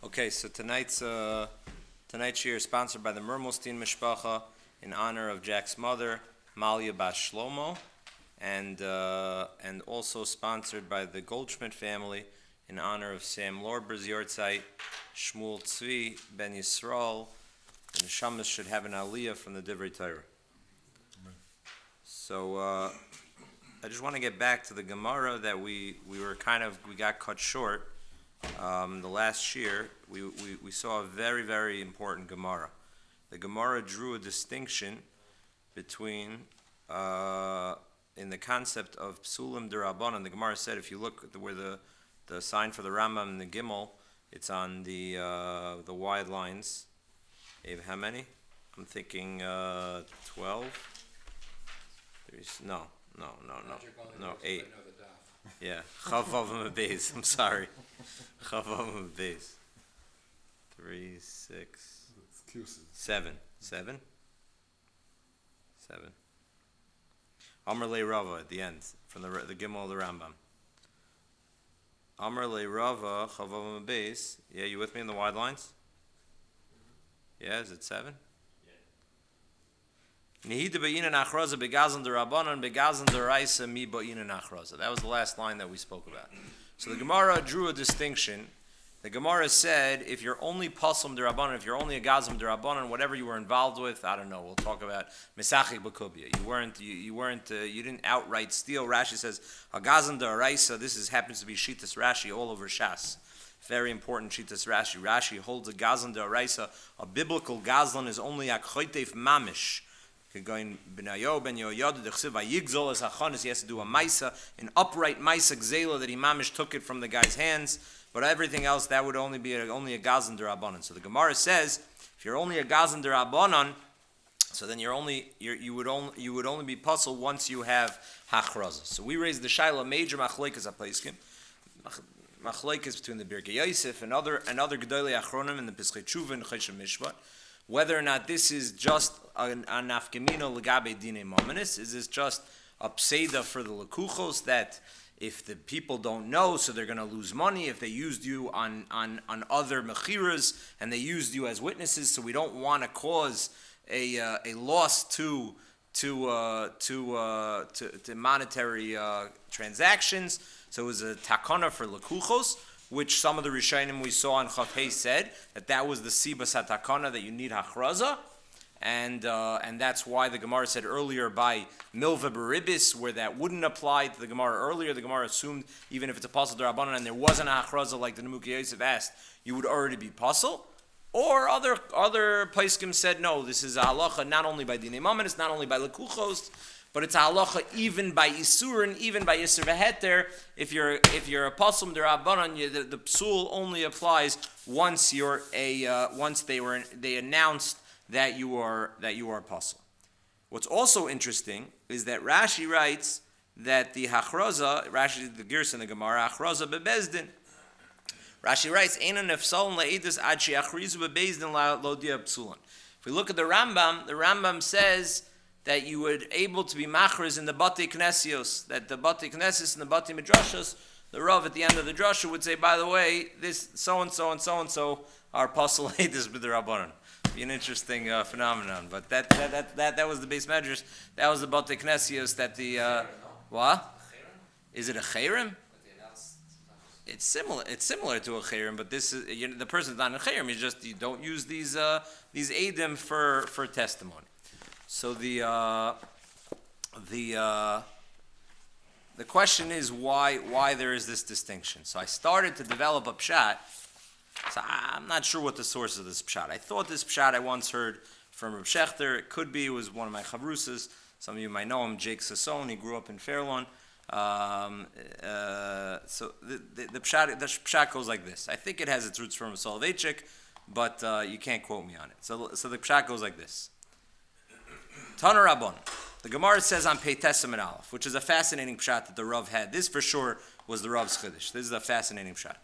Okay, so tonight's year is sponsored by the Mermelstein Mishpacha in honor of Jack's mother, Malia Bas Shlomo, and also sponsored by the Goldschmidt family in honor of Sam Lorber's Yortzeit, Shmuel Tzvi Ben Yisrael. The Neshamas should have an aliyah from the Divrei Torah. So I just want to get back to the Gemara that we got cut short. The last year, we saw a very, very important Gemara. The Gemara drew a distinction between, in the concept of Psulim D'Rabbanan. The Gemara said, if you look at where the sign for the Rambam and the Gimel, it's on the wide lines. Abe, how many? I'm thinking 12. No, 8. Yeah, Chavav Beis. I'm sorry. Chavav Beis. 3, 6, 7. 7. Amr Le Rava at the end from the Gimel of the Rambam. Amr Le Rava Chavav Beis. Yeah, you with me in the wide lines? Yeah, is it 7? That was the last line that we spoke about. So the Gemara drew a distinction. The Gemara said, if you're only pasum d'Rabbanan, if you're only a gazim d'Rabbanan, whatever you were involved with, I don't know. We'll talk about mesachik b'kubya. You didn't outright steal. Rashi says a gazim d'Oraisa. This happens to be Shitas Rashi all over Shas. Very important Shitas Rashi. Rashi holds a gazlan d'Oraisa. A biblical gazlan is only a choyteif mamish. Going benayo ben yoyad dechsiv vayigzol es hachanis. He has to do a maisa, an upright maisa gzela that he mamish took it from the guy's hands. But everything else that would only be only a gazlan d'Rabbanan. So the Gemara says, if you're only a gazlan d'Rabbanan, so then you would only be puzzled once you have hachraza. So we raised the shaila major machlekes apaiskim. Machlekes between the Birkei Yosef and other Gedolei Achronim in the Pischei Tshuva and Choshen Mishpat, whether or not this is just a nafkamina legabe dine mominis, is this just a pseida for the lekuchos that if the people don't know, so they're going to lose money if they used you on other mechiras and they used you as witnesses, so we don't want to cause a loss to monetary transactions. So it was a takana for lekuchos, which some of the Rishonim we saw in Chafei said that was the sibas hatakana, that you need hachraza, and that's why the Gemara said earlier by milva beribis, where that wouldn't apply to the Gemara earlier. The Gemara assumed even if it's a pasal d'Rabbanan and there wasn't a hachraza like the Nemukei Yosef asked, you would already be pasal. Or other poskim said no, this is a halacha not only by dinei mammon, it's not only by lekuchos, but it's a halacha even by isurin, even by isur v'heter. If you're a pasum d'Rabbanan, the psul only applies once they announced that you are pasum. What's also interesting is that Rashi writes that the hachraza, Rashi the Girs in the Gemara, hachraza bebezdin. Rashi writes, "Einan nefsalon le'edus ad she'achrizu bebezdin lodia psulan." If we look at the Rambam says that you would able to be machriz in the Batei Knesios, that the Batei Knesis and the Batei Midrashos, the Rav at the end of the drasha would say, by the way, this so-and-so and so-and-so are pasal edus b'derabbanan. Be an interesting phenomenon. But that was the base measures. That was the Batei Knesios that the, what? Is it a chayrim? It's similar to a chayrim, but this is, the person's not a chayrim. You don't use these edim for testimony. So the question is why there is this distinction. So I started to develop a pshat. So I'm not sure what the source of this pshat. I thought this pshat I once heard from Reb Shechter. It could be it was one of my chavrusas. Some of you might know him, Jake Sasson. He grew up in Fairlawn. So the pshat goes like this. I think it has its roots from Soloveitchik, but you can't quote me on it. So the pshat goes like this. Tana Rabban. The Gemara says on Pei Tesem and Aleph, which is a fascinating pshat that the Rav had. This for sure was the Rav's chiddush. This is a fascinating pshat.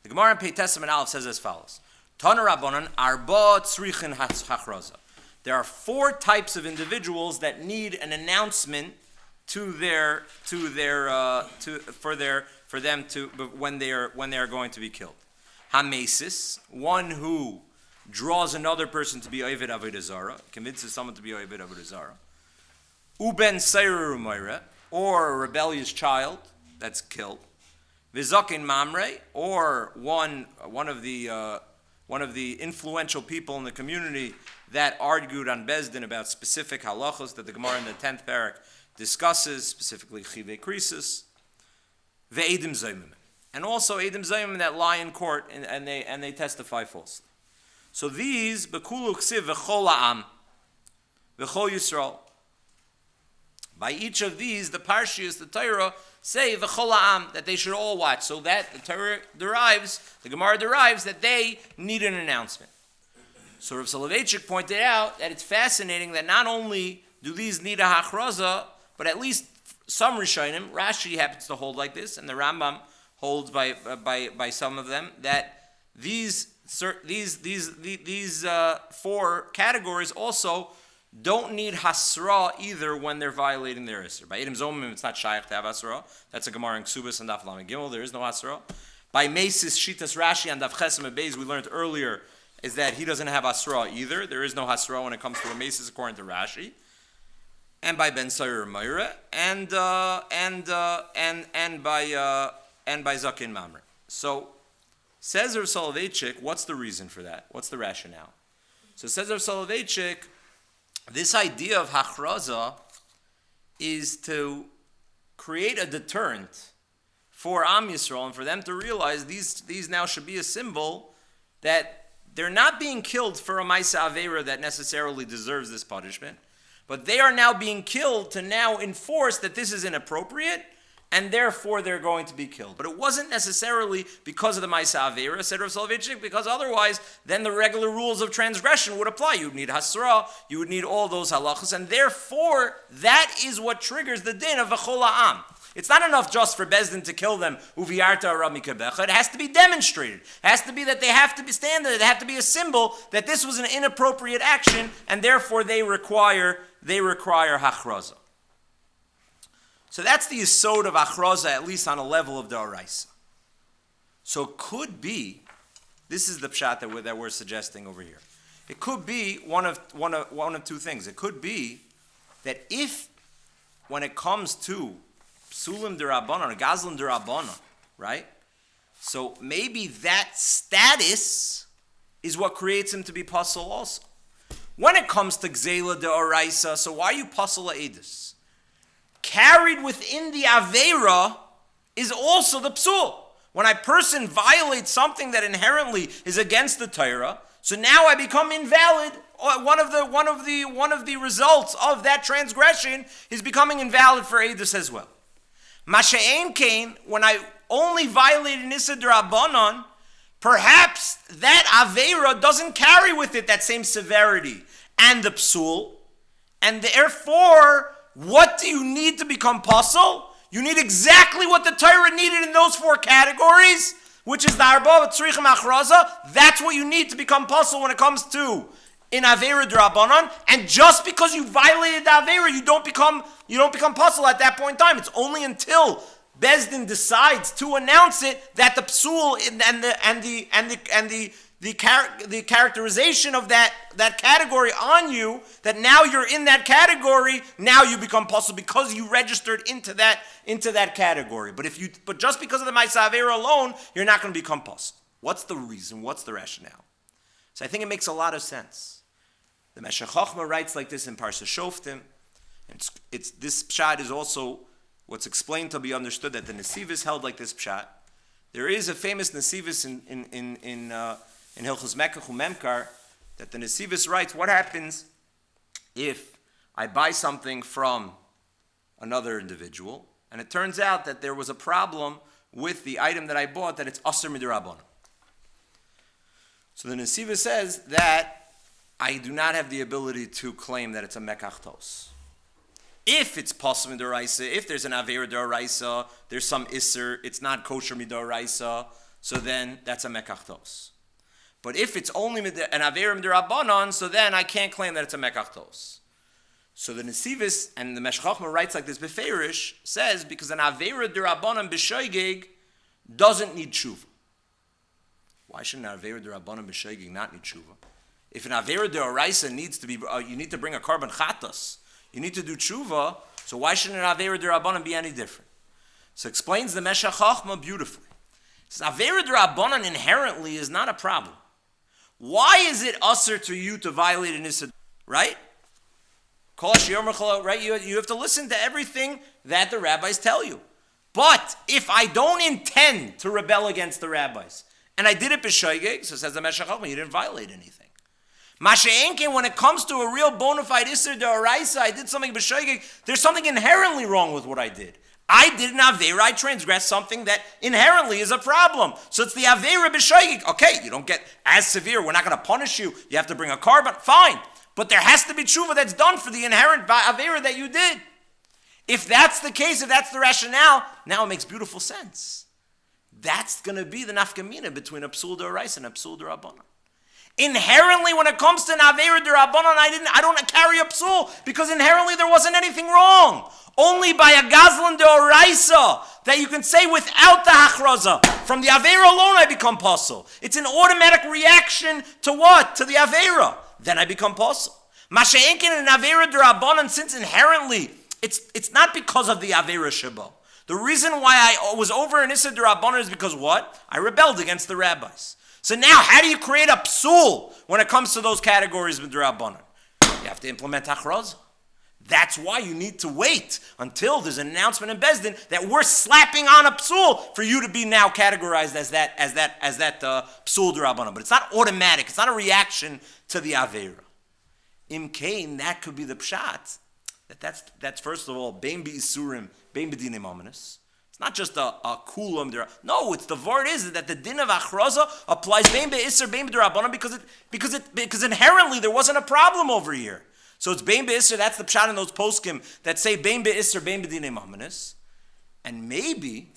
The Gemara on Pei Tesem and Aleph says as follows: Tana Rabbanan arba tzrichin hachraza. There are 4 types of individuals that need an announcement for them when they are going to be killed. Hamesis, one who draws another person to be Oived Avodah Zarah, convinces someone to be Oived Avodah Zarah. Uben Seirer Umayre, or a rebellious child that's killed. Vizakin Mamre, or one of the influential people in the community that argued on Bezdin about specific halachos that the Gemara in the 10th parak discusses, specifically Chivei Krisis. Ve'edim Zaymim. And also Edim Zaymim that lie in court and they testify falsely. So these, Bekulu Ksiv V'chol Ha'am, V'chol Yisrael. By each of these, the Parshias, the Torah, say V'chol Ha'am, that they should all watch. So that the Torah derives, the Gemara derives, that they need an announcement. So Rav Soloveitchik pointed out that it's fascinating that not only do these need a hachraza, but at least some Rishonim, Rashi happens to hold like this, and the Rambam holds by some of them, that these four categories also don't need hasra either when they're violating their isser. By Edom Zomim, it's not shaykh to have hasra. That's a Gemara in Ksubas and Daf Lamed Gimel. There is no hasra. By Mesis Shitas Rashi and Daf Chesem Beis, we learned earlier, is that he doesn't have hasra either. There is no hasra when it comes to a Mesis according to Rashi. And by Ben Sayer Meira, and by Zakin Mamre. So, says Rav Soloveitchik, what's the reason for that? What's the rationale? So says Rav Soloveitchik, this idea of hachraza is to create a deterrent for Am Yisrael and for them to realize these now should be a symbol that they're not being killed for a Maisa Aveira that necessarily deserves this punishment, but they are now being killed to now enforce that this is inappropriate, and therefore they're going to be killed. But it wasn't necessarily because of the Maisa Aveira, said Rav Soloveitchik, because otherwise then the regular rules of transgression would apply. You would need Hasra, you would need all those halachas, and therefore that is what triggers the din of V'chol Ha'am. It's not enough just for Bezdin to kill them, Uviyarta Rami Kebecha. It has to be demonstrated. It has to be that they have to be standard. They have to be a symbol that this was an inappropriate action, and therefore they require hachraza. So that's the yesod of hachraza, at least on a level of da'oraisa. So it could be, this is the pshat that we're suggesting over here. It could be one of two things. It could be that if, when it comes to psulim derabbanan or gazlan derabbanan, right? So maybe that status is what creates him to be pasul also. When it comes to gzela deoraisa, so why are you pasul edus? Carried within the aveira is also the psul. When a person violates something that inherently is against the Torah, so now I become invalid. One of the results of that transgression is becoming invalid for edus as well. Masha'en Kain, when I only violated Nisa D'Rabbanan, perhaps that Aveira doesn't carry with it that same severity and the psul, and therefore, what do you need to become pasul? You need exactly what the Torah needed in those four categories, which is the Arba V'Tzrichim Achraza. That's what you need to become pasul when it comes to in Aveira D'Rabbanan, and just because you violated the Aveira, you don't become pasul at that point in time. It's only until Bezdin decides to announce it that the psul and the characterization of that category on you, that now you're in that category, now you become pasul because you registered into that category. But just because of the Maisa Aveira alone, you're not going to become pasul. What's the reason? What's the rationale? So I think it makes a lot of sense. The Meshech Chochmah writes like this in Parsha Shoftim. It's this pshat is also what's explained to be understood that the Nesivis held like this pshat. There is a famous Nesivis in Hilchos Mekach Memkar that the Nesivis writes, what happens if I buy something from another individual and it turns out that there was a problem with the item that I bought, that it's Asr Midirabbanan. So the Nesivis says that I do not have the ability to claim that it's a mekach tos. If it's pasul midoraisa, if there's an aveira doraisa, there's some isser, it's not kosher midoraisa, so then that's a mekach tos. But if it's only an aveira midorabanan, so then I can't claim that it's a mekach tos. So the Nesivis and the Meshech Chochmah writes like this, Beferish says, because an aveira dorabanan b'shoigeg doesn't need tshuva. why shouldn't an Avera D'Rabbanan b'Shoigig not need tshuva? If an Avera D'Oraisa needs to be, you need to bring a carbon chatas, you need to do tshuva, so why shouldn't an Avera D'Rabbanan be any different? So explains the Meshech Chochma beautifully. It says Avera D'Rabbanan inherently is not a problem. Why is it usher to you to violate an Issa, right? Right? You have to listen to everything that the rabbis tell you. But if I don't intend to rebel against the rabbis, and I did it b'shoigeg, so says the Meshech Chochma, you didn't violate anything. Masha'enkin, when it comes to a real bona fide Isser D'Oraisa, I did something b'shoigeg, there's something inherently wrong with what I did. I did an Avera, I transgressed something that inherently is a problem. So it's the Avera b'shoigeg. Okay, you don't get as severe, we're not going to punish you, you have to bring a carbon, fine. But there has to be tshuva that's done for the inherent Avera that you did. If that's the case, if that's the rationale, now it makes beautiful sense. That's going to be the nafkamina between a psul d'oraisa and a psul d'rabbanan. Inherently, when it comes to an Avera d'Rabbanan, I don't carry a psul because inherently there wasn't anything wrong. Only by a gazlan d'oraisa that you can say without the hachraza. From the Avera alone, I become pasul. It's an automatic reaction to what? To the Avera. Then I become pasul. Masha'enkin and Avera d'Rabbanan, since inherently it's not because of the Avera Shabo. The reason why I was over in Issa d'Rabbanan is because what? I rebelled against the rabbis. So now, how do you create a psul when it comes to those categories of d'Rabbanan? You have to implement hachraza. That's why you need to wait until there's an announcement in Bezdin that we're slapping on a psul for you to be now categorized as that psul d'Rabbanan. But it's not automatic. It's not a reaction to the Avera. Imkain, that could be the pshat. That's first of all, bein b'isurim, bein b'dinim ominous. It's not just a kulam. No, it's the word is that the din of achraza applies bein b'isur, bein b'drabanan because inherently there wasn't a problem over here. So it's bein b'isur. That's the pshat in those poskim that say bein b'isur, bein b'dinim ominous. And maybe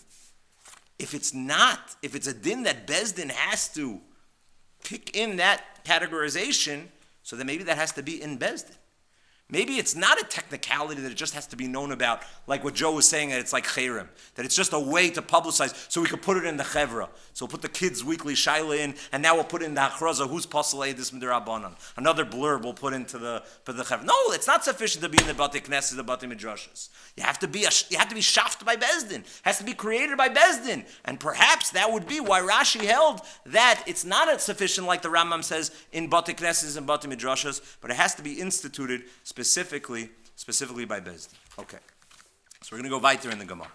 if it's a din that Bezdin has to pick in that categorization, so then maybe that has to be in Bezdin. Maybe it's not a technicality that it just has to be known about, like what Joe was saying, that it's like cherem, that it's just a way to publicize, so we could put it in the chevra. So we'll put the kids' weekly shaila in, and now we'll put in the achraza, who's pasalei this midrabanan. Another blurb we'll put into the chevra. No, it's not sufficient to be in the bati knesses, the bati midrashas. You have to be shaft by Bezdin. It has to be created by Bezdin. And perhaps that would be why Rashi held that it's not sufficient, like the Rambam says, in bati knesses and bati midrashas, but it has to be instituted specifically by Bezdin. Okay. So we're going to go weiter in the Gemara.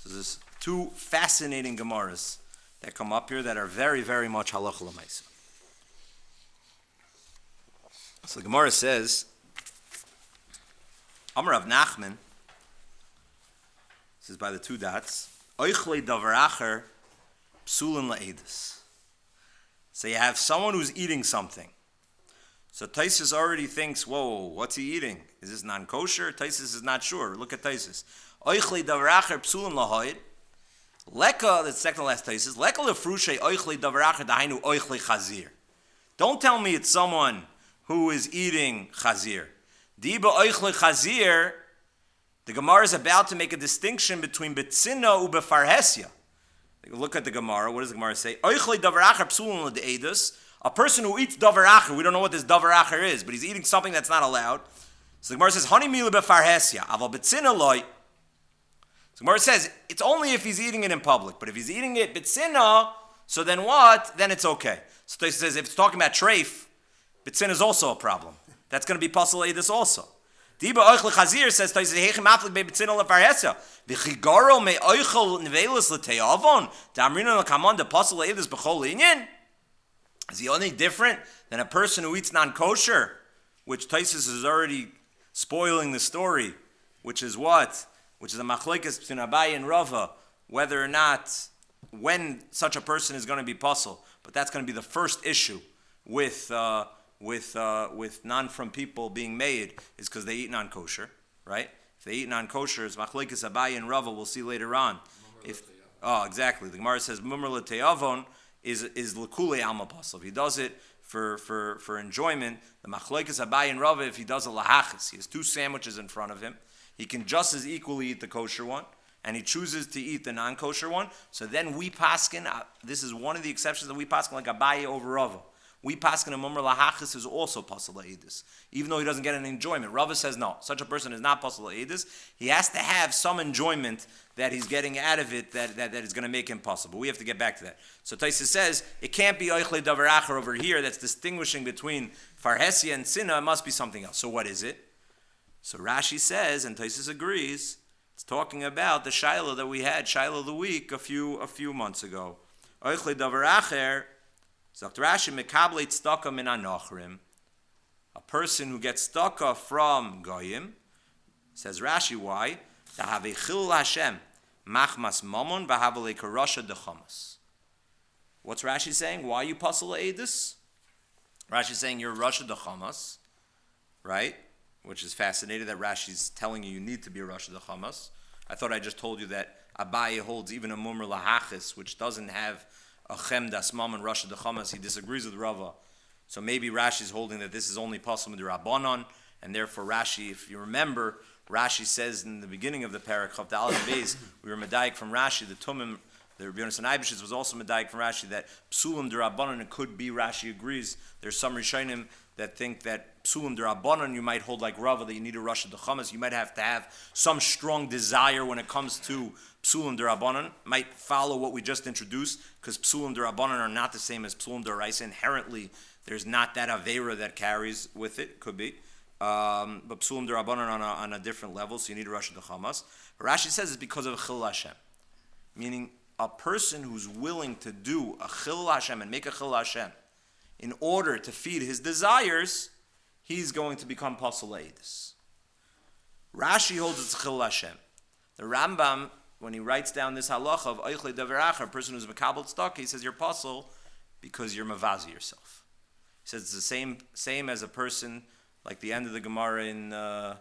So there's two fascinating Gemaras that come up here that are very, very much halacha l'maisa. So the Gemara says, Amar Rav Nachman, this is by the two dots, Oichlei davar acher psulin la'edus. So you have someone who's eating something. So Taisus already thinks, whoa, what's he eating? Is this non-kosher? Taisus is not sure. Look at Taisus. Oichlei davar acher psulin lahoid. Leka, the second to last Taisus. Leka lefrushe oichlei davar acher dahainu oichlei chazir. Don't tell me it's someone who is eating chazir. Diba oichlei chazir, the Gemara is about to make a distinction between betzina and befarhesia. Look at the Gemara. What does the Gemara say? Oichlei davar acher psulin ladeidus. A person who eats davar acher, we don't know what this davar acher is, but he's eating something that's not allowed. So the Gemara says, Hani milu befarhesia, aval betzina loy. So the Gemara says, it's only if he's eating it in public, but if he's eating it betzina, so then what? Then it's okay. So he says, if it's talking about treif, betzina is also a problem. That's going to be pasul eidus also. Diba oichle chazir says, Heichem aflik be betzina lefarhesia. V'chigaro me oichel nevelis l'te'avon, da'amrina l'kamon de pasul eidus b'chol inyan. Is he only different than a person who eats non-kosher? Which Taisus is already spoiling the story. Which is what? Which is a machlekes between Abaye and Rava. Whether or not, when such a person is going to be puzzle. But that's going to be the first issue with non from people being made. Is because they eat non-kosher. Right? If they eat non-kosher, it's machlekes Abaye and Rava. We'll see later on. Exactly. The Gemara says, Mumar l'te'avon is l'kulei alma pasal. If he does it for enjoyment, the machlekes Abaye and Rava, if he does a lahachis, he has two sandwiches in front of him, he can just as equally eat the kosher one, and he chooses to eat the non-kosher one, so then we paskin, this is one of the exceptions that we paskin like Abaye over Rava. We paskin a mumra lahachis is also pasul la'edis, even though he doesn't get any enjoyment. Rava says no, such a person is not pasul la'edis. He has to have some enjoyment that he's getting out of it that is going to make him possible. We have to get back to that. So Taisa says it can't be oichle davar acher over here that's distinguishing between farhesia and sinna. It must be something else. So what is it? So Rashi says, and Taisa agrees, it's talking about the Shiloh that we had, Shiloh of the week, a few months ago. Oichle davar acher. Sagt Rashi, mekable tzedaka min anochrim. A person who gets tzedaka from Goyim, says Rashi, why? Tahave chilul Hashem, machmas mamon v'havale karasha dechamas. What's Rashi saying? Why are you pasul la'edus? Rashi is saying you're Rasha dechamas, right? Which is fascinating that Rashi's telling you need to be a Rasha dechamas. I thought I just told you that Abaye holds even a mumr lahachis, which doesn't have a chem das mam and Rasha dechamas. He disagrees with Rava. So maybe Rashi's holding that this is only possible with the Rabbanon, and therefore Rashi, if you remember, Rashi says in the beginning of the parak, Chav Dal Beis, we were medayik from Rashi, the Tumim, the Rabbi Yonasan Eibeshitz was also medayik from Rashi, that Psulim D'Rabbanan, it could be, Rashi agrees, there's some Rishonim that think that Psulim D'Rabbanan, you might hold like Rava, that you need a Rasha D'Chamas, you might have to have some strong desire when it comes to Psulim D'Rabbanan, might follow what we just introduced, because Psulim D'Rabbanan are not the same as Psulim D'Oraisa. Inherently, there's not that Aveira that carries with it, could be. But Psulim D'Rabbanan on a different level, so you need a Rasha D'Chamas. Rashi says it's because of Chil Hashem, meaning a person who's willing to do a Chil Hashem and make a Chil Hashem in order to feed his desires, he's going to become Pasul Eidus. Rashi holds it's Chil Hashem. The Rambam, when he writes down this halacha of Oichle Davar Acher, a person who's Mekabel Tzedaka, he says you're Pasul because you're Mavazi yourself. He says it's the same as a person, like the end of the Gemara in the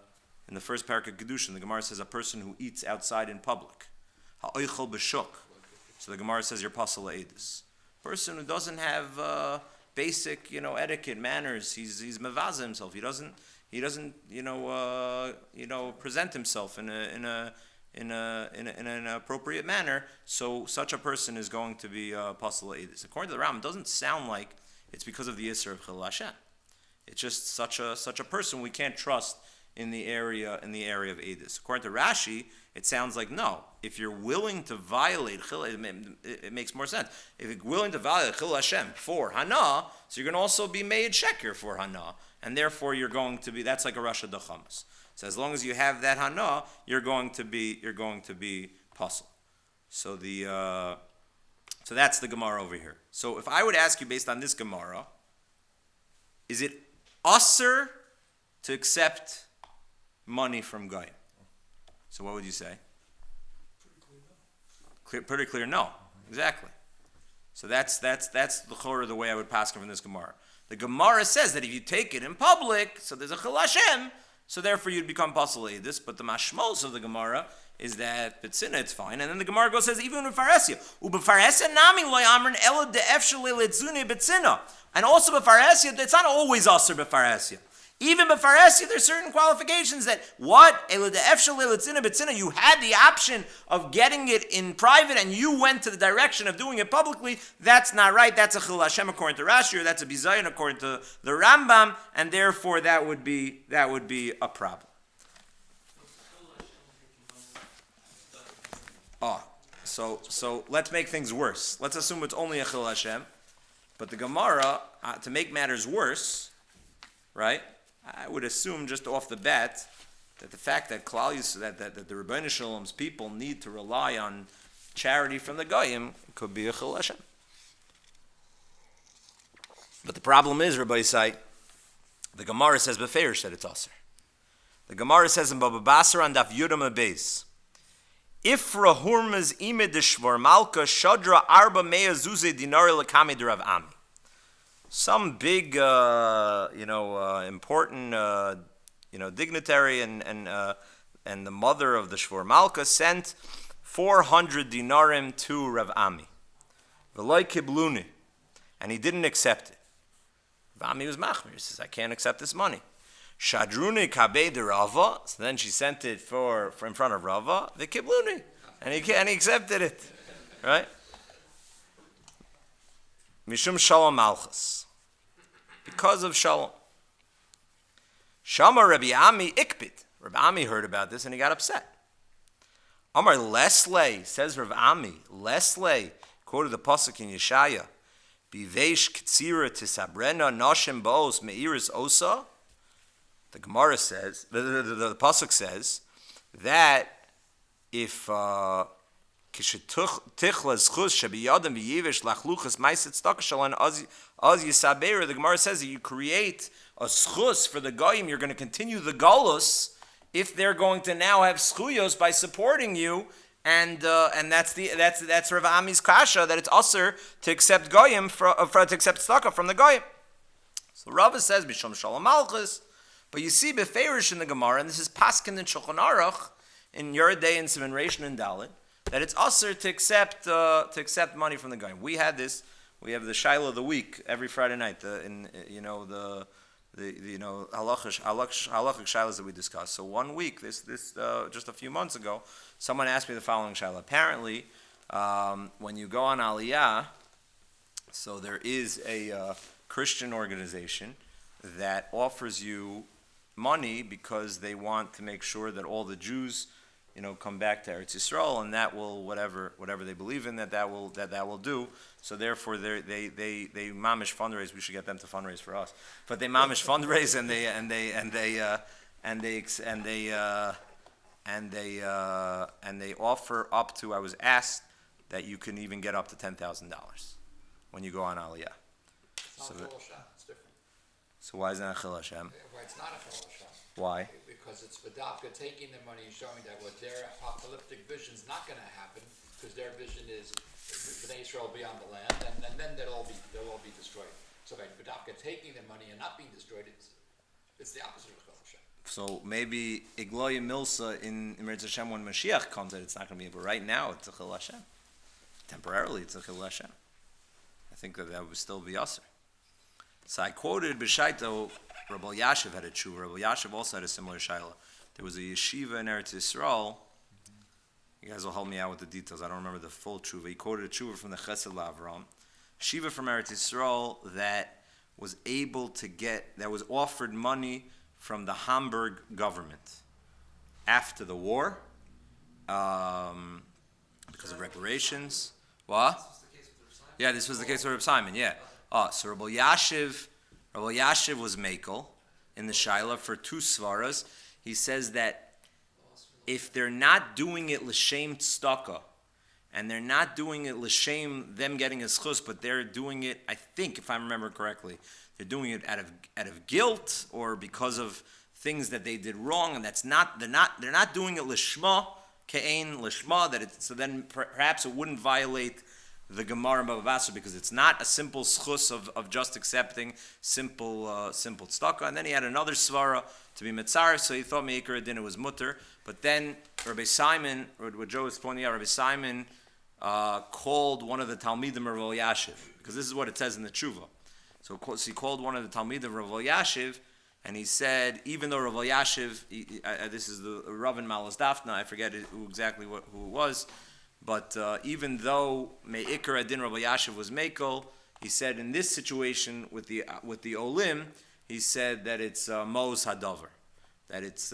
first parak of Kedushin. The Gemara says a person who eats outside in public. Ha'oichel b'shuk. So the Gemara says you're Pasul Eidus. Person who doesn't have basic, etiquette, manners. He's Mavazi himself. He doesn't present himself in an appropriate manner, so such a person is going to be Pasul Eidus. According to the Ram, it doesn't sound like it's because of the Yisr of Chil Hashem. It's just such a person we can't trust in the area of Eidus. According to Rashi, it sounds like no. If you're willing to violate Chil, it makes more sense. If you're willing to violate Chil Hashem for Hana, so you're going to also be made Sheker for Hana, and therefore you're going to be, that's like a Rasha D'Chamas. So as long as you have that Hana, you're going to be Pasul. So so that's the Gemara over here. So if I would ask you based on this Gemara, is it usher to accept money from Goyim? So what would you say? Pretty clear, no. Exactly. So that's the chorah, the way I would pass from this Gemara. The Gemara says that if you take it in public, so there's a Chil Hashem, so therefore you'd become Pasul Eidus. But the mashmos of the Gemara is that B'tzina it's fine. And then the Gemara goes says even with Faresia. U'b'Faresia nami lo yamrin ela de'efshel le'tzune B'tzina. And also B'Faresia, it's not always usher B'Faresia. Even B'Faresia, there's certain qualifications that what? Ela de'efshel le'tzune B'tzina, you had the option of getting it in private and you went to the direction of doing it publicly. That's not right. That's a Chil Hashem according to Rashi, or that's a Bizayon according to the Rambam, and therefore that would be a problem. So let's make things worse. Let's assume it's only a Chil Hashem, but the Gemara, to make matters worse, right? I would assume just off the bat that the fact that that the Rebbeinu Shalom's people need to rely on charity from the Goyim could be a Chil Hashem. But the problem is, Rabbi Yisai, the Gemara says Beferish that it's Aser. The Gemara says in Baba Basar on Daf Yudam Abeis, Ifra hurmaz ime de shvar malka shadra arba mea zuze dinari lakame de Rav Ami. Some big, important, dignitary and the mother of the Shvor Malka sent 400 dinarim to Rav Ami. V'loi kibluni, and he didn't accept it. Rav Ami was machmir. He says, I can't accept this money. Shadruni kabe de Rava. So then she sent it for in front of Rava. The kibluni. And he accepted it, right? Mishum Shalom Malchus. Because of Shalom. Shama Rabbi Ami Ikbid. Rabbi Ami heard about this and he got upset. Amar Lesley, says Rabbi Ami, Lesley, quoted the Pasuk in Yeshaya, Bivesh Ktsira Tisabrena Nashim Boos Meiris Osa. The Gemara says, the Pasuk says, that if the Gemara says that you create a schus for the Goyim, you're going to continue the Golus if they're going to now have schuyos by supporting you, and that's Rav Ami's kasha, that it's usher to accept Goyim to accept tzedakah from the Goyim. So Rava says Mishum Shalom Malchus, but you see Beferish in the Gemara, and this is Paskin and Shulchan Aruch in Yeridei and Siman Reish and Dalet, that it's usher to accept money from the Goyim. We had this. We have the Shiloh of the week every Friday night. The halachic shilas that we discussed. So one week, this just a few months ago, someone asked me the following shilah. Apparently, when you go on Aliyah, so there is a Christian organization that offers you money because they want to make sure that all the Jews, come back to Eretz Yisrael, and that will whatever they believe in that will do. So therefore, they mamish fundraise. We should get them to fundraise for us. But they mamish fundraise and they offer up to. I was asked that you can even get up to $10,000 when you go on Aliyah. It's not a chil Hashem. It's different. So why is that a chil Hashem? Why it's not a chil Hashem? Why? Because it's Tzedaka taking the money and showing that what their apocalyptic vision is not going to happen, because their vision is Bnei Israel will be on the land, and then they'll all be destroyed. So by Tzedaka taking the money and not being destroyed, it's the opposite of chil Hashem. So maybe Igloya Milsa in Eretz Hashem when Mashiach comes, that it's not going to be. But right now, it's a chil Hashem. Temporarily, it's a chil Hashem. I think that would still be usher. So I quoted B'shaito. Rabbi Yashiv had a tshuva. Rabbi Yashiv also had a similar shaila. There was a yeshiva in Eretz Yisrael. You guys will help me out with the details. I don't remember the full tshuva. He quoted a tshuva from the Chesed Lavram. Shiva from Eretz Yisrael that was offered money from the Hamburg government after the war because of reparations. What? Yeah, this was the case with Reb Simon. Yeah. So Rabbi Yashiv was Mekel in the Shaila for two svaras. He says that if they're not doing it l'shem tzedakah, and they're not doing it l'shem them getting a schus, but they're doing it, I think, if I remember correctly, they're doing it out of guilt or because of things that they did wrong, and they're not doing it l'shma ke'ein l'shma, so then perhaps it wouldn't violate the Gemara in Bava Basra, because it's not a simple schus of just accepting simple tzedakah. And then he had another svara to be mitzar, so he thought meikar adin was mutter. But then Rabbi Simon, what Joe was pointing out, Rabbi Simon called one of the Talmidim of Rabbi Yashiv, because this is what it says in the tshuva. So he called one of the Talmidim of Rabbi Yashiv, and he said, even though Rabbi Yashiv, this is the Rav in Malas Dafna, I forget who it was. But even though Me'ikar Adin Rabbi Yashiv was Mekel, he said in this situation with the Olim, he said that it's Mos Hadover, that it's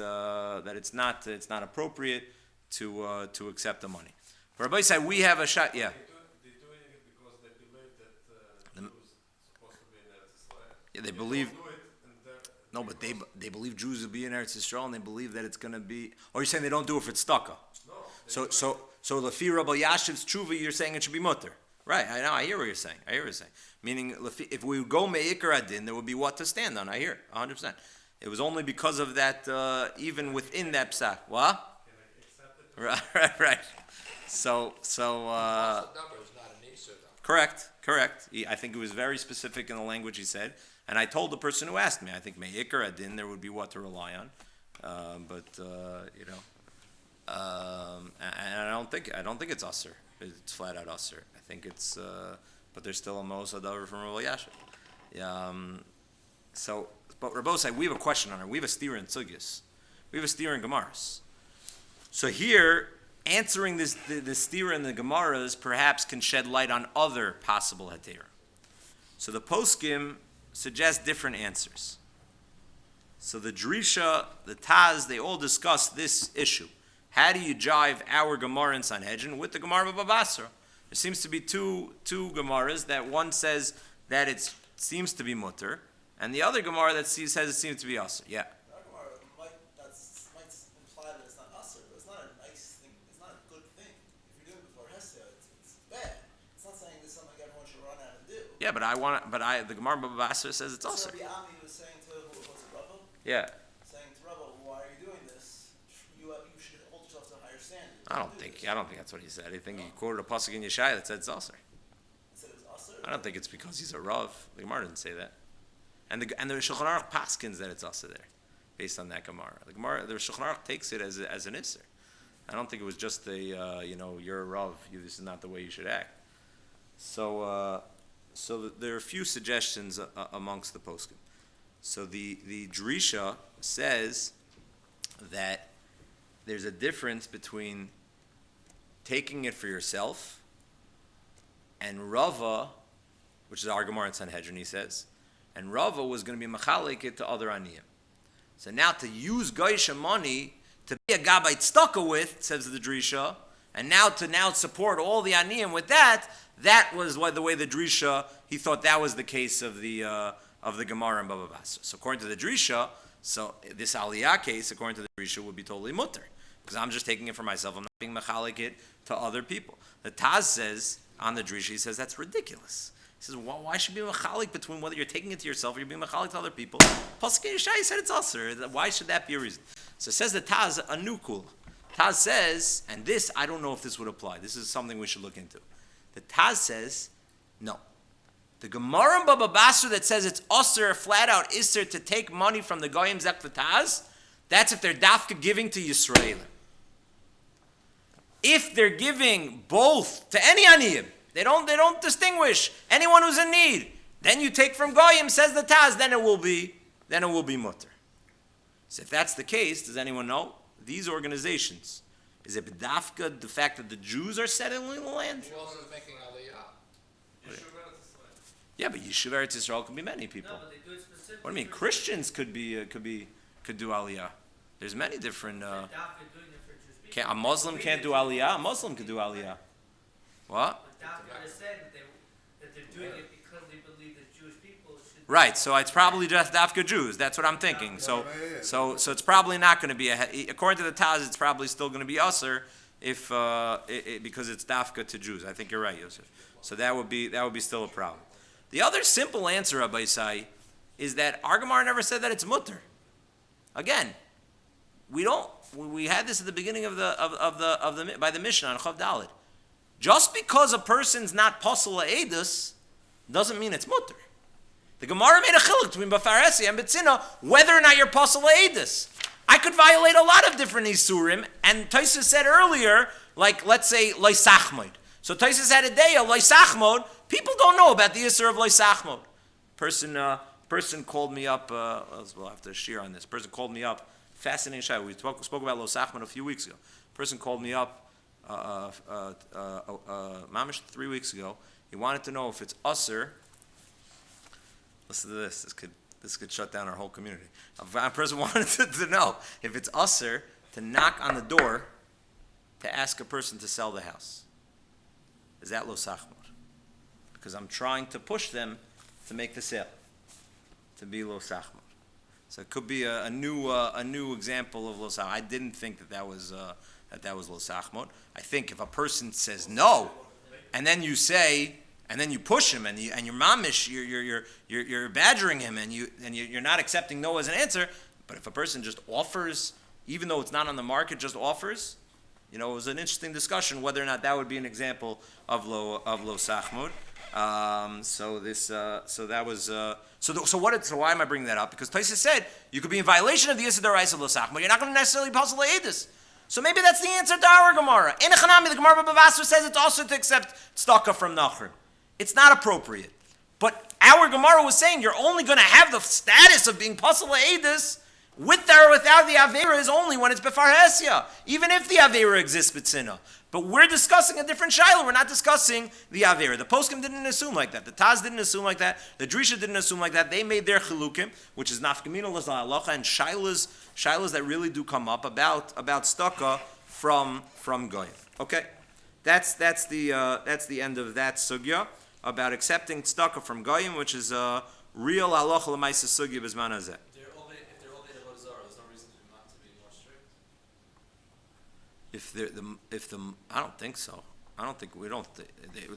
not appropriate to accept the money. But Rabbi said we have a shot. Yeah. They're doing it because they believe that Jews supposed to be in Eretz Israel. Yeah, they believe. No, but they believe Jews will be in Eretz Yisrael, and they believe that it's going to be. Or you're saying they don't do it for tzedakah? No. So Lafi Rabbi Yashiv's tshuva, you're saying it should be mutter. Right, I know, I hear what you're saying. Meaning, if we go me'ikar adin, there would be what to stand on. I hear, 100%. It was only because of that, even within that psak. What? Right. So. Correct. I think it was very specific in the language he said. And I told the person who asked me, I think me'ikar adin, there would be what to rely on. And I don't think it's usher. It's flat out usher. I think it's, but there's still a Mos Hadavar from Rabbi Yashiv. But Rabbi said we have a question on it. We have a steer in Sugyas. We have a steer in Gemaras. So here answering the stira in the Gemaras perhaps can shed light on other possible heterim. So the poskim suggest different answers. So the Drisha, the Taz, they all discuss this issue. How do you jive our Gemara in Sanhedrin with the Gemara of Baba Basra? There seems to be two Gemaras that one says that it seems to be mutter, and the other Gemara that says it seems to be asr. Yeah. Our Gemara might imply that it's not asr, but it's not a nice thing. It's not a good thing. If you're doing it before Hesed, it's bad. It's not saying it's something everyone should run out and do. Yeah, but the Gemara of Baba Basra says it's asr. So Ami was saying to who was it, Rava? Yeah. Saying to Rava, why are you doing this? You should hold yourself to a higher standard. I don't think that's what he said. I think he quoted a pasuk in Yeshaya that said it's asr. Said it was asr? I don't think it's because he's a Rav. The Gemara didn't say that. And the Shulchan Aruch paskins that it's asr there, based on that Gemara. The Shulchan Aruch takes it as an isser. I don't think it was just you're a Rav. This is not the way you should act. So there are a few suggestions amongst the poskim. So the Drisha says that there's a difference between taking it for yourself and Rava, which is our Gemara in Sanhedrin, he says, and Rava was going to be machalik it to other aniyim. So now to use Goyim money to be a gabbai tzedaka with, says the Drisha, and now to support all the aniyim with that was the way the Drisha, he thought that was the case of the Gemara and Baba Basra. So according to the Drisha, so this aliyah case, according to the Drisha, would be totally mutter, because I'm just taking it for myself. I'm not being machalik it to other people. The Taz says, on the Drisha, he says, that's ridiculous. He says, why should you be machalik between whether you're taking it to yourself or you're being machalik to other people? Pasuk Yeshai said it's asr. Why should that be a reason? So it says the Taz, a new kula. Taz says, and this, I don't know if this would apply. This is something we should look into. The Taz says, no. The Gemara in Baba Basra that says it's asr, flat out isser, to take money from the Goyim Zek the Taz, that's if they're dafka giving to Yisrael. If they're giving both to any aniyim, they don't distinguish anyone who's in need. Then you take from Goyim, says the Taz, then it will be mutter. So if that's the case, does anyone know? These organizations, is it b'dafka the fact that the Jews are settling the land? Who else is making aliyah? Yeah, but Yeshiva Eretz Yisrael can be many people. No, but they do it specifically. What do you mean? Christians could do aliyah. There's many different. A Muslim can't do aliyah. A Muslim could do aliyah. What? But Dafka has said that they're doing it because they believe that Jewish people should. Right. So it's probably just dafka Jews. That's what I'm thinking. So it's probably not going to be according to the Taz. It's probably still going to be usher if because it's dafka to Jews. I think you're right, Yosef. So that would be still a problem. The other simple answer, Rabbi Isai, is that our Gemara never said that it's mutter. Again, we had this at the beginning of the by the Mishnah on Chav Daled. Just because a person's not posel edus doesn't mean it's mutter. The Gemara made a chiluk between Bafaresi and Betzina whether or not you're posel edus. I could violate a lot of different isurim, and Taisa said earlier, like let's say loisachmod. So Taisa had a day of loisachmod. People don't know about the isur of loisachmod. Person called me up. We'll have to share on this. Person called me up. Fascinating shai. We spoke about loisachmod a few weeks ago. Person called me up. Mamish 3 weeks ago. He wanted to know if it's usur. Listen to this. This could shut down our whole community. A person wanted to know if it's usur to knock on the door to ask a person to sell the house. Is that lo sachmod? Because I'm trying to push them to make the sale, to be lo sachmod. So it could be a new example of lo sachmod. I didn't think that was lo sachmod. I think if a person says no, and then you say, and then you push him, and you're mamish, you're badgering him, and you're not accepting no as an answer. But if a person just offers, even though it's not on the market, just offers, it was an interesting discussion whether or not that would be an example of lo sachmod. So why am I bringing that up? Because Taisa said you could be in violation of the Yisud Daraisa of lo sachmod. You're not going to necessarily pass le'edus. So maybe that's the answer to our Gemara. In Echanami, the Gemara Baba Basra says it's also to accept tzedaka from Nachrim. It's not appropriate. But our Gemara was saying you're only going to have the status of being pasal le'edus With or without the Avera is only when it's Befar Hesya, even if the Avera exists B'tzina. But we're discussing a different Shiloh. We're not discussing the Avera. The Poskim didn't assume like that. The Taz didn't assume like that. The Drisha didn't assume like that. They made their Chilukim, which is Nafkamina Lazal Halacha, and Shilohs that really do come up about Tzedaka from Goyim. Okay? That's the end of that sugya about accepting tzedakah from Goyim, which is a real halacha l'maisa sugya b'zman hazeh. If they're all made of Avodah Zarah, there's no reason for them not to be more strict. I don't think so. I don't think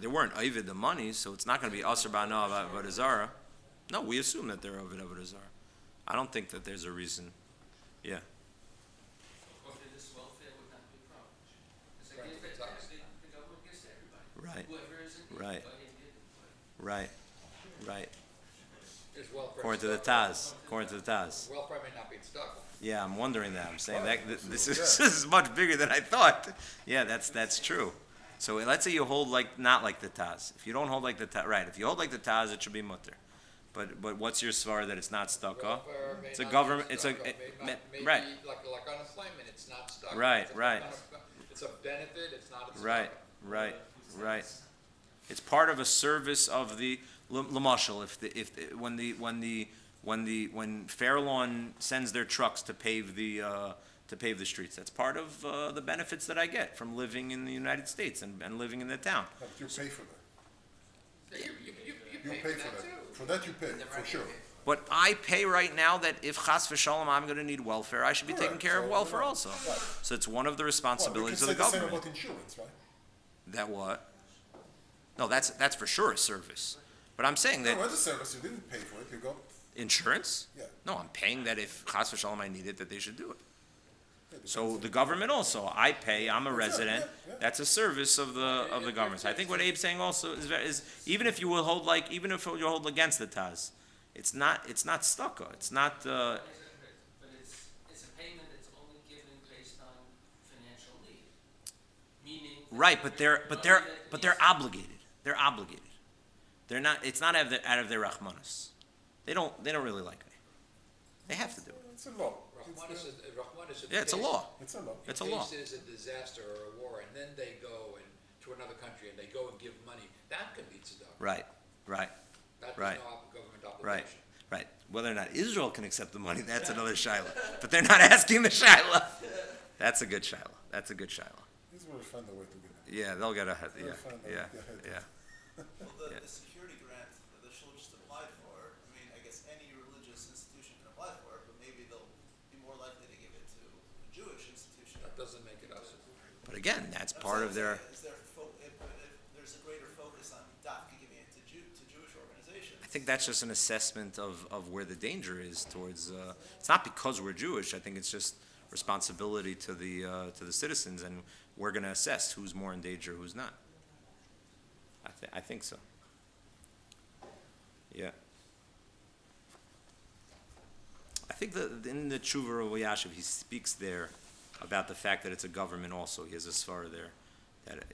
they weren't Ovid the money, so it's not going to be Asr Ba'ana of Avodah Zarah. No, we assume that they're Ovid Avodah Zarah. I don't think that there's a reason. Yeah. According to this welfare would not be a problem. It's like the government gives to everybody. Right. Whoever is in need. Right. Goyim did it. Right. Is welfare According to the Taz. Welfare may not be stuck. Yeah, I'm wondering that. I'm saying that this is much bigger than I thought. Yeah, that's true. So let's say you hold not like the Taz. If you don't hold like the Taz, right? If you hold like the Taz, it should be mutter. But what's your svar that it's not stuck? Welfare may It's a not government. be It's a stuck. May right. be like unemployment. It's not stuck. Right. It's a benefit. It's not a Right. stuck. Right. It's part of a service of the Lamashal. When Fairlawn sends their trucks to pave the streets, that's part of the benefits that I get from living in the United States and living in the town. But you pay for that. You You pay for that. too. For that you pay, for sure. But I pay right now that if chas v'shalom I'm going to need welfare, I should be taking Correct. care of So, welfare you know, also. right. So it's one of the responsibilities Well, of we the can say the same government. about insurance, right? That what? No, that's for sure a service. But I'm saying that No, as a service, you didn't pay for it, you go, insurance. yeah. No, I'm paying that if chas v'shalom I need it, that they should do it. Yeah, So depends. the government also, I pay. I'm a resident. yeah. That's a service of the government. So I think what Abe's saying also is even if you will hold even if you hold against the Taz, it's not stucco. It's not. But it's a payment that's only given based on financial need. Meaning. Right, but they're obligated. They're obligated. They're not. It's not out of their rachmanis. They don't really like me. They have to do it. It's a law. Rahmanis is Yeah, it's a law. It's a law. It's a law. In case there's a disaster or a war, and then they go to another country and they go and give money, that could be tzedakah. Right. That's Right. no government Right. obligation. Right. Whether or not Israel can accept the money, that's another shaila. But they're not asking the shaila. That's a good shaila. This will find a way to get it. Yeah, they'll get ahead. They'll find a way to get ahead. Well, Yeah. the security grant that the shul just applied for, I mean, I guess any religious institution can apply for it, but maybe they'll be more likely to give it to a Jewish institution. That doesn't make it us. But again, that's part of their. Is there if there's a greater focus on Dafka giving it to Jewish organizations? I think that's just an assessment of where the danger is towards. It's not because we're Jewish. I think it's just responsibility to the citizens, and we're going to assess who's more in danger, who's not. I think so. Yeah. I think that in the Tshuva of Yashiv, he speaks there about the fact that it's a government also. He has a svara there that,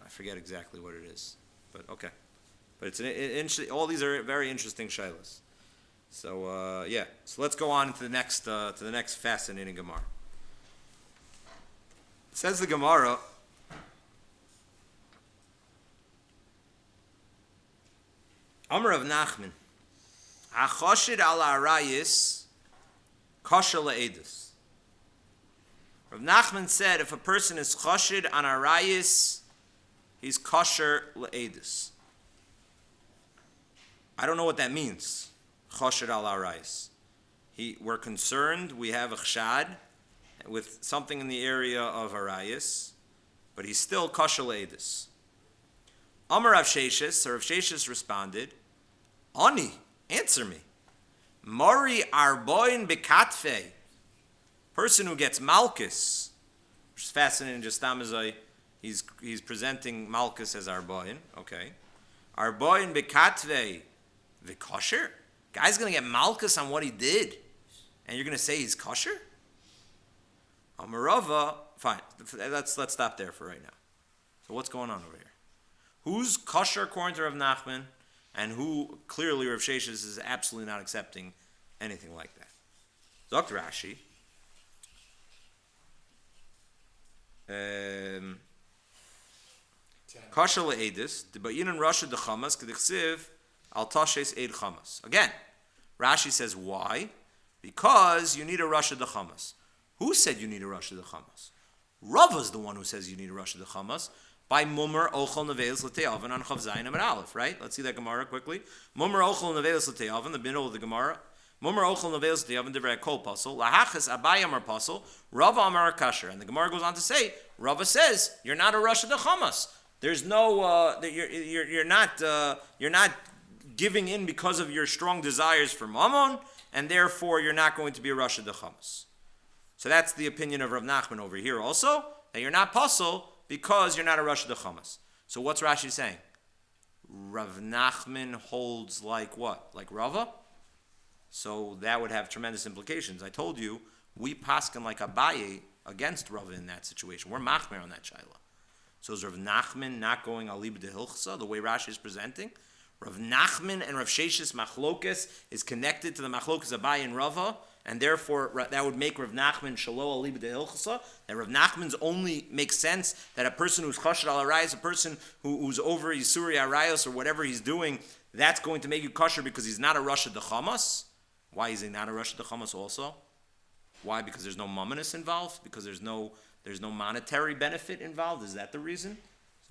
I forget exactly what it is. But okay. But it's interesting. All these are very interesting shilas. So, yeah. So let's go on to the next fascinating Gemara. It says the Gemara, Amar of Nachman, Achoshid al Arayis, kosher le'edus. Rav Nachman said if a person is choshid on Arayis, he's kosher le'edus. I don't know what that means, choshid al Arayis. We're concerned, we have a chshad with something in the area of Arayis, but he's still kosher le'edus. Amar Rav Sheshis, so Rav Sheshis responded, Ani, answer me. Mari arboin bekatfe, person who gets malchus, which is fascinating. Just tamazai, he's presenting malchus as arboin. Okay, arboin bekatve, the kosher. Guy's gonna get malchus on what he did, and you're gonna say he's kosher? Amarava, fine. Let's stop there for right now. So what's going on over here? Who's kosher according to Rav Nachman, and who clearly Rav Sheshis is absolutely not accepting anything like that? Dr. Rashi. Kasha le'edis, the ba'inan Rasha de chamas, k'dichsiv al tashes eid chamas. Again, Rashi says why? Because you need a Rasha de chamas. Who said you need a Rasha de chamas? Rava's the one who says you need a Rasha de chamas by Mumar Ochel Nevelis L'Te'avin on Chav Zayin Amid Aleph, right? Let's see that Gemara quickly. Mumar Ochel Nevelis L'Te'avin, the middle of the Gemara. Mumar Ochel Nevelis L'Te'avin, Divrei Kol Pasol. Lahachas Abai Amar Pasol. Rava Amar Kasher. And the Gemara goes on to say, Rava says, you're not a Rasha de chamas. There's no, you're not giving in because of your strong desires for mammon, and therefore you're not going to be a Rasha de chamas. So that's the opinion of Rav Nachman over here also, that you're not puzzle because you're not a Rasha de chamas. So what's Rashi saying? Rav Nachman holds like what? Like Rava? So that would have tremendous implications. I told you, we paskin like Abaye against Rava in that situation. We're machmer on that shaila. So is Rav Nachman not going alib de hilchsa, the way Rashi is presenting? Rav Nachman and Rav Shesh's machlokes is connected to the machlokes Abaye and Rava, and therefore that would make Rav Nachman shalo alib de hilchsa. That Rav Nachman's only makes sense that a person who's chasher al arayos, a person who's over yisuri arayos or whatever he's doing, that's going to make you kosher because he's not a Rasha de chamas. Why is he not a Rasha de chamas also? Why? Because there's no mumminess involved? Because there's no monetary benefit involved? Is that the reason?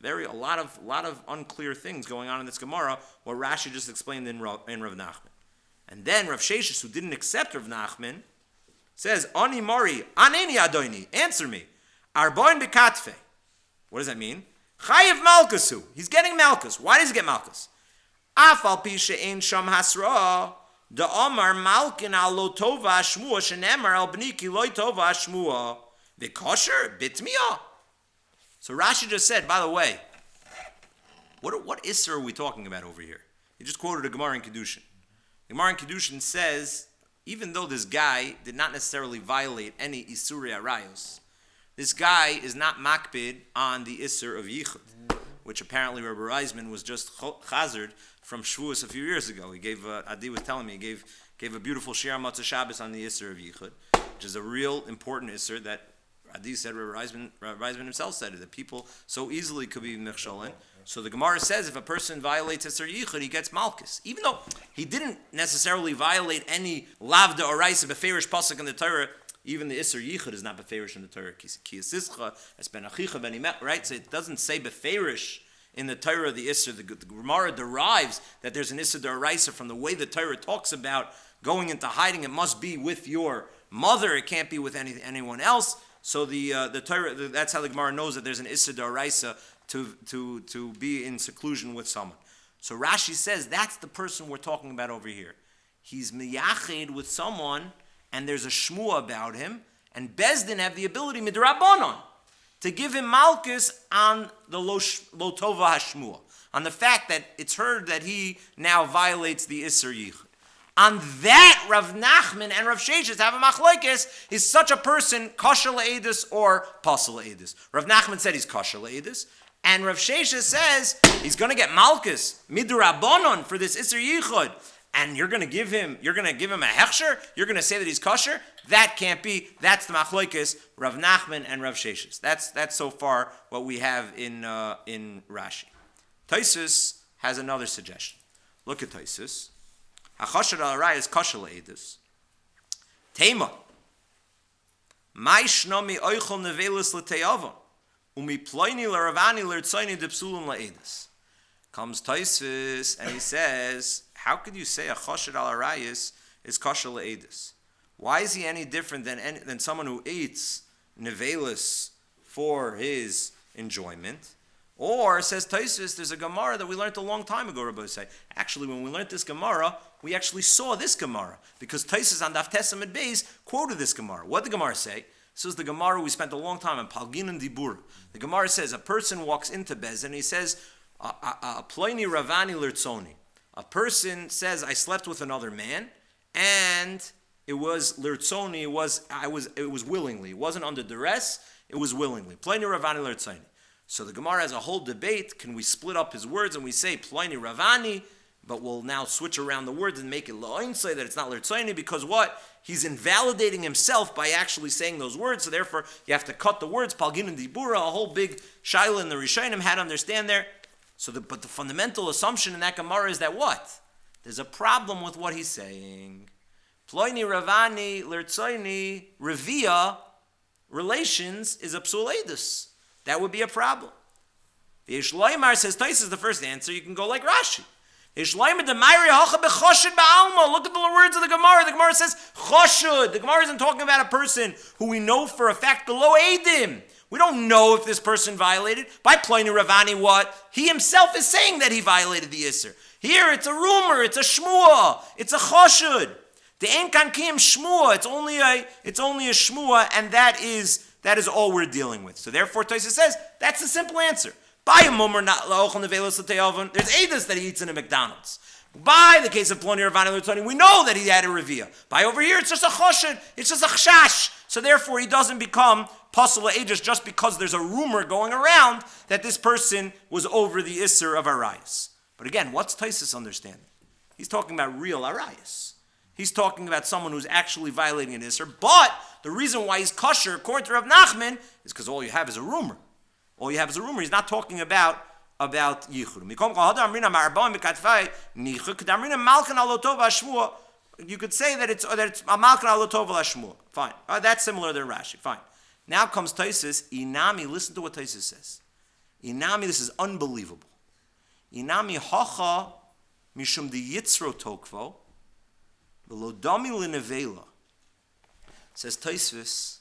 It's a lot of unclear things going on in this Gemara, what Rashi just explained in Rav Nachman. And then Rav Sheshes, who didn't accept Rav Nachman, says, Ani Mari, Aneni Adoini, answer me. Arboin bekatfe. What does that mean? Chayiv Malkusu. He's getting Malkus. Why does he get Malkus? Afal pisha ein sham hasra. The Omar Malkin al lo tova shmua shenemar al bniki lo tova shmua. The kosher bitmiya. So Rashi just said, by the way, what Isser are we talking about over here? He just quoted a Gemara in Kedushin. The Gemara in Kedushin says, even though this guy did not necessarily violate any Isuri Arayos, this guy is not makbid on the Isser of Yichud, which apparently Rabbi Reisman was just chazard from Shavuos a few years ago. He gave, Adi was telling me, he gave a beautiful Shir Matzah Shabbos on the Isser of Yichud, which is a real important Isser that Adi said, Rabbi Reisman himself said it, that people so easily could be mechsholin. So the Gemara says if a person violates Isser Yichud, he gets Malkus. Even though he didn't necessarily violate any Lavda or Raisa Beferish Pasuk in the Torah, even the Isser Yichud is not Beferish in the Torah. Ki Yisischa, Es Ben Achicha Ben Imet, right? So it doesn't say Beferish in the Torah the Isser. The Gemara derives that there's an Isser D'Oraisa from the way the Torah talks about going into hiding. It must be with your mother. It can't be with anyone else. So the Torah, that's how the Gemara knows that there's an Issa D'Oraisa to be in seclusion with someone. So Rashi says that's the person we're talking about over here. He's miyached with someone, and there's a shmua about him, and Bezdin have the ability midrabanon to give him malchus on the lotova hashmua, on the fact that it's heard that he now violates the Isser Yichud. On that, Rav Nachman and Rav Sheshes have a machlokes. Is such a person kosher le'edus or pasel le'edus? Rav Nachman said he's kosher le'edus, and Rav Sheshes says he's going to get malchus midrabanon for this Isser Yichud, and you're going to give him a hechsher. You're going to say that he's kosher. That can't be. That's the machlokes Rav Nachman and Rav Sheshes. That's so far what we have in Rashi. Tosfos has another suggestion. Look at Tosfos. Hachashar al Arayos is kosher le'edus. Tema. Mai shnomi oichol nevelis l'teyavon. Umi ploini l'ravani l'rtzoini depsulum le'edus. Comes Tosfos and he says, how could you say a chashar al Arayos is kosher le'edus? Why is he any different than someone who eats nevelis for his enjoyment? Or, says Tosfos, there's a Gemara that we learned a long time ago, Rabbi say. Actually, when we learned this Gemara, we actually saw this Gemara. Because Tosfos on Daf Tesam Beis quoted this Gemara. What did the Gemara say? This is the Gemara we spent a long time on, Palgin and Dibura. The Gemara says, a person walks into Bez and he says, Ploini Ravani Lirtzoni. A person says, I slept with another man, and it was Lirtzoni, it was willingly. It wasn't under duress, it was willingly. Ploini Ravani Lirtzoni. So the Gemara has a whole debate. Can we split up his words and we say Ploini Ravani but we'll now switch around the words and make it lo'in, say that it's not l'rtzoini, because what? He's invalidating himself by actually saying those words, so therefore you have to cut the words, palgin and dibura, a whole big shaila in the Rishonim, how to understand there. But the fundamental assumption in that Gemara is that what? There's a problem with what he's saying. Ploini, Ravani, l'rtzoini, Revia, relations is a psuledus. That would be a problem. The Ishloimar says, Tais is the first answer, you can go like Rashi. Look at the words of the Gemara. The Gemara says choshud. The Gemara isn't talking about a person who we know for a fact below Eidim. We don't know if this person violated. By Pliny Ravani, what? He himself is saying that he violated the Isser. Here it's a rumor, it's a shmua, it's a choshud. The Ein Kan Kiyam shmua, it's only a shmua, and that is all we're dealing with. So therefore, Taisa says, that's the simple answer. By a moment, there's Eidos that he eats in a McDonald's. By the case of Ploni Ravani L'Toni, we know that he had a revia. By over here, it's just a choshid, it's just a chshash. So therefore, he doesn't become Pasula Eidos just because there's a rumor going around that this person was over the Isser of Arayas. But again, what's Taisus understanding? He's talking about real Arayas. He's talking about someone who's actually violating an Isser. But the reason why he's kosher, according to Rav Nachman, is because all you have is a rumor. All you have is a rumor. He's not talking about yichud. You could say that it's a malkan alotov l'shmua. Fine. That's similar to Rashi. Fine. Now comes Taisus. Inami. Listen to what Taisus says. Inami. This is unbelievable. Inami hacha mishum de yitzro tokvo v'lodami l'nevela. Says Taisus,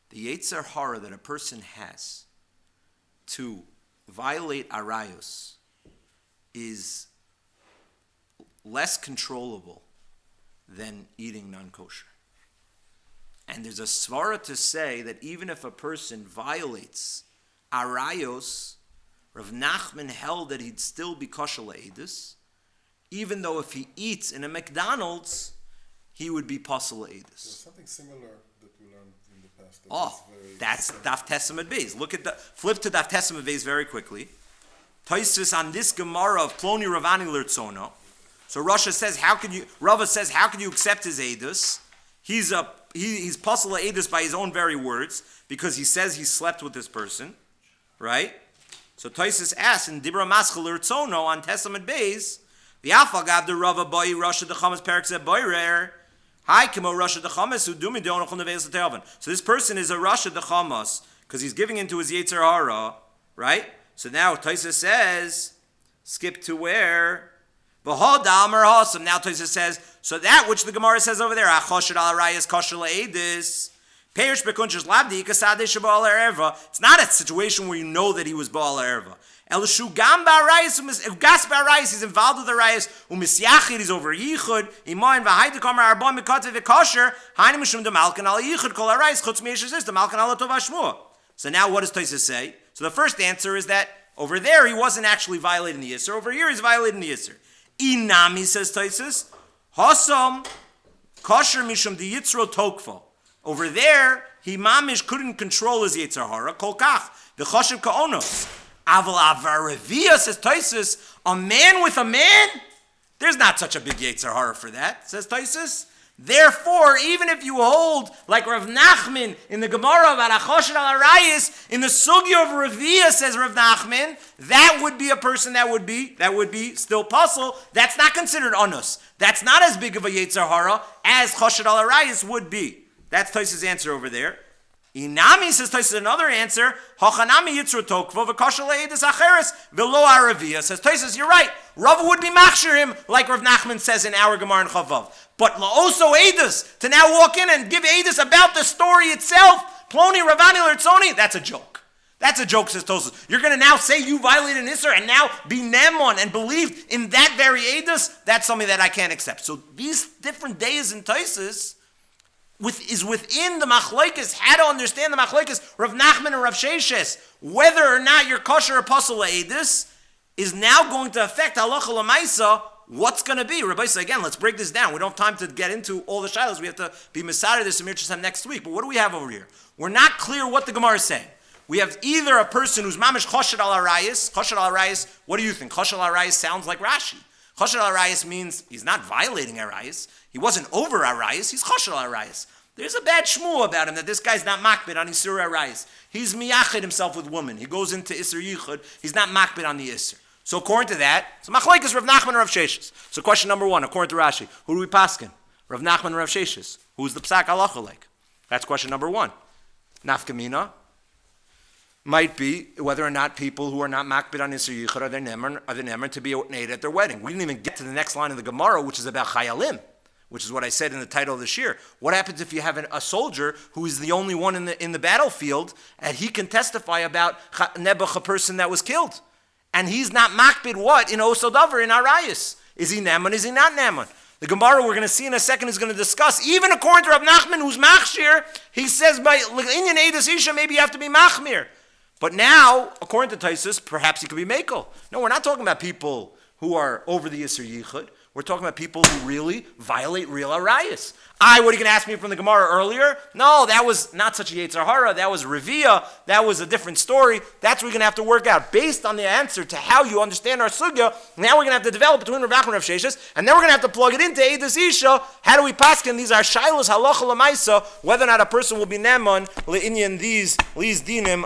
the yetzer hara that a person has to violate arayos is less controllable than eating non-kosher. And there's a svara to say that even if a person violates arayos, Rav Nachman held that he'd still be kosher le'edus, even though if he eats in a McDonald's, he would be pasal le'edus. There's something similar that we learned in the past. That's Daf Tesamid Beis. Flip to Daf Tesamid Beis very quickly. Tosfos on this Gemara of Ploni Ravani L'Rtzono. So Rava says, how can you accept his edus? He's pasal edus by his own very words because he says he slept with this person, right? So Tosfos asks in Dibra Maschel L'Rtzono on Tesamid Beis, the Alpha Gav the Rava Boy Rasha the Chamas Perak Zeh Boirer. Hi, Kimo Rasha the Chamas who do me don't know the Te'avon. So this person is a Rasha the Chamas because he's giving into his Yetzer Hara, right? So now Tosfos says, skip to where? V'hodam or Hasam. Now Tosfos says, so that which the Gemara says over there, Achoshet al Arayas Kosher Le'edis, Perish Bekunches Labdi Kasade Shabal Erva. It's not a situation where you know that he was Baal Erva. Elishu Gam Ba'arayas, Gas Ba'arayas, he's involved with the Arayas, Umisyachid, he's over Yichud, Iman V'hayde Kamer Arbon Mekatev V'kosher, Haini Mishum de Malkan al Yichud, Kol Arayas, Chutz Meishazis, the Malkan al Tov Hashmua. So now what does Tosfos say? So the first answer is that over there he wasn't actually violating the Yisr. Over here he's violating the Yisr. Inami, says Tosfos, Hasam kosher mishum the Yitzro tokfo. Over there he mamish couldn't control his Yetzer Hara. Kolkach the choshev kaonos. Aval avarevia, says Tosfos, a man with a man. There's not such a big Yetzer Hara for that, says Tosfos. Therefore, even if you hold like Rav Nachman in the Gemara about Achoshet al Arayis, in the Sugya of Revia, says Rav Nachman, that would be a person that would be still puzzle. That's not considered onus. That's not as big of a Yetzer Hara as Choshet al Arayis would be. That's Tosfos' answer over there. Inami, says Tosfos, another answer. Hochanami Yitzro Tokvo v'kosher le'edus acheres v'lo aravia. Says Tosfos, you're right. Rava would be machshir him like Rav Nachman says in our Gemara in Chavav. But la'oso edus, to now walk in and give edus about the story itself, Ploni Ravani L'Rtzoni, that's a joke. That's a joke, says Tosfos. You're going to now say you violated an Isser and now be nemon and believe in that very edus? That's something that I can't accept. So these different days in Tosfos is within the machlokes, how to understand the machlokes, Rav Nachman and Rav Sheshes, whether or not you're kosher or pasal edus, is now going to affect halacha l'maisa. What's going to be? Rabbi said, again, let's break this down. We don't have time to get into all the shilas. We have to be Masada this Amir Chesam next week. But what do we have over here? We're not clear what the Gemara is saying. We have either a person who's mamish choshet al arayis. Choshet al arayis, what do you think? Choshet al arayis sounds like Rashi. Choshen al arayis means he's not violating arayis. He wasn't over arayis. He's choshen al arayis. There's a bad shmua about him that this guy's not makbid on Isur arayis. He's miyachid himself with women. He goes into Isur yichud. He's not makbid on the Isur. So according to that, so machlokes Rav Nachman and Rav Sheshes. So question number one, according to Rashi, who do we paskin? Rav Nachman and Rav Sheshes. Who's the psak halacha like? That's question number one. Nafkamina might be whether or not people who are not makbid on Isur yichud are the nemer to be nated at their wedding. We didn't even get to the next line of the Gemara, which is about chayalim, which is what I said in the title of the shir. What happens if you have a soldier who is the only one in the battlefield, and he can testify about Nebuch, a person that was killed, and he's not makbid what in Osodover in Arayis? Is he neman? Is he not neman? The Gemara we're going to see in a second is going to discuss. Even according to Rav Nachman, who's machshir, he says by inyan edus isha maybe you have to be machmir. But now, according to Taisus, perhaps he could be mekel. No, we're not talking about people who are over the Yisr Yichud. We're talking about people who really violate real arayas. What are you going to ask me from the Gemara earlier? No, that was not such a Yetzer Hara. That was Revia. That was a different story. That's what we're going to have to work out. Based on the answer to how you understand our sugya, now we're going to have to develop between Rav Nachman and Rav Sheshes, and then we're going to have to plug it into Eidos Isha. How do we paskin? These are Shilos Halacha Lamaisa, whether or not a person will be Neman, Le'inyan these dinim,